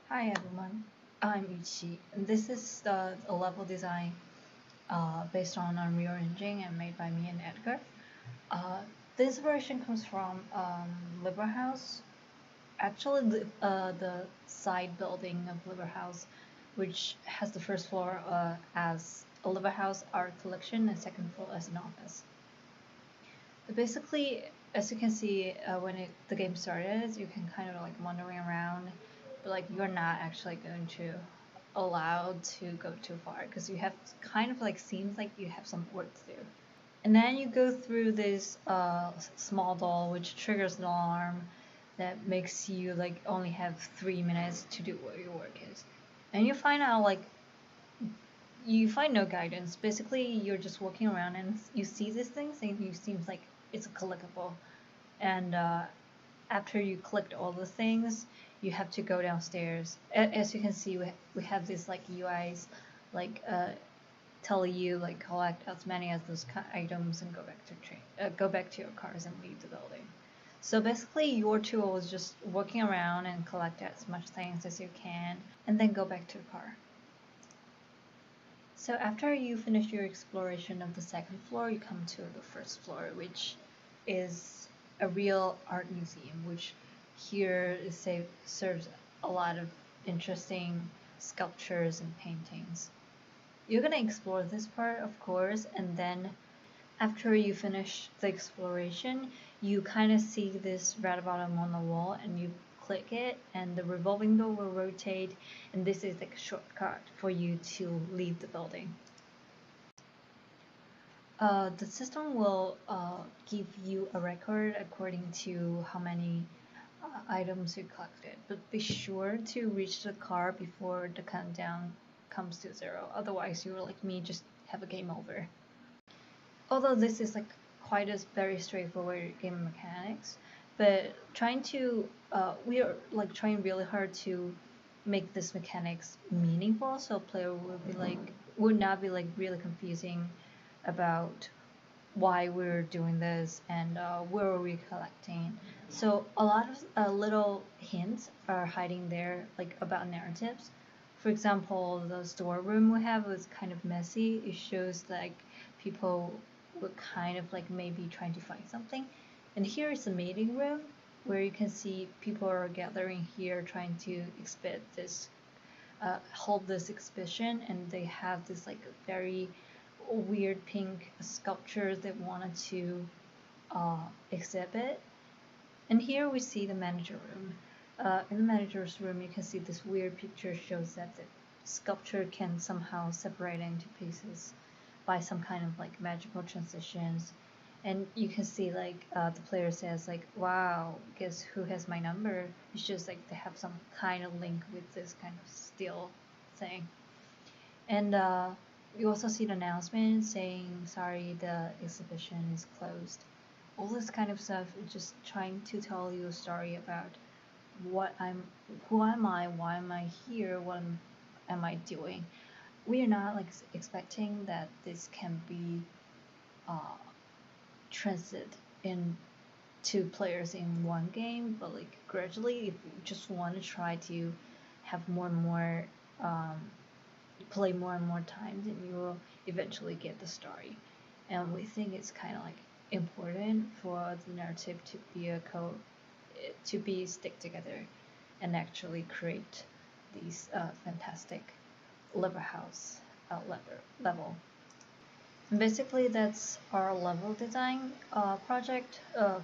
Hi everyone, I'm Ichi. And this is a level design based on Unreal Engine and made by me and Edgar. Uh, this version comes from Liver House. Actually, the side building of Liver House, which has the first floor as a Liver House art collection and second floor as an office. But basically, as you can see, when the game started, you can kind of like wandering around, but like you're not actually going to allowed to go too far because you have kind of like seems like you have some work to do. And then you go through this small doll which triggers an alarm that makes you like only have 3 minutes to do what your work is. And you find no guidance. Basically, you're just walking around and you see these things and you seems like it's a collectible. And after you collect all the things, you have to go downstairs. As you can see, we have these like UIs, like tell you like collect as many as those items and go back to your cars and leave the building. So basically, your tool is just walking around and collect as much things as you can, and then go back to your car. So after you finish your exploration of the second floor, you come to the first floor, which is a real art museum, which here serves a lot of interesting sculptures and paintings. You're gonna explore this part, of course, and then after you finish the exploration, you kind of see this red bottom on the wall, and you click it, and the revolving door will rotate, and this is like a shortcut for you to leave the building. The system will give you a record according to how many items you collected, but be sure to reach the car before the countdown comes to 0. Otherwise, you will, like me, just have a game over. Although this is like quite a very straightforward game mechanics, but we are like trying really hard to make this mechanics meaningful, so player would not be like really confusing about why we're doing this and where are we collecting. So a lot of little hints are hiding there, like about narratives. For example, the storeroom we have is kind of messy. It shows like people were kind of like maybe trying to find something. And here is the meeting room where you can see people are gathering here trying to hold this exhibition, and they have this like very weird pink sculptures they wanted to exhibit. And here we see the manager room. In the manager's room, you can see this weird picture shows that the sculpture can somehow separate into pieces by some kind of like magical transitions. And you can see like the player says like, wow, guess who has my number? It's just like they have some kind of link with this kind of steel thing. And you also see the announcement saying, sorry, the exhibition is closed. All this kind of stuff is just trying to tell you a story about who am I, why am I here, am I doing. We are not like expecting that this can be uh, transit in two players in one game, but like gradually, if you just want to try to have more and more um, play more and more times, and you will eventually get the story. And we think it's kind of like important for the narrative to be to be stick together and actually create these fantastic liver house level. And basically, that's our level design project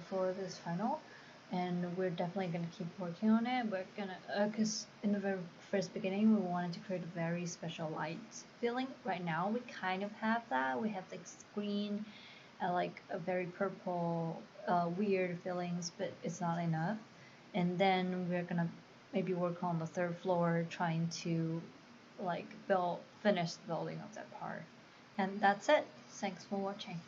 for this final, and we're definitely gonna keep working on it. We're gonna, cause in the very first beginning, we wanted to create a very special light feeling. Right now, we kind of have that. We have like screen, like a very purple, weird feelings, but it's not enough. And then we're gonna maybe work on the third floor, trying to like finish the building of that part. And that's it. Thanks for watching.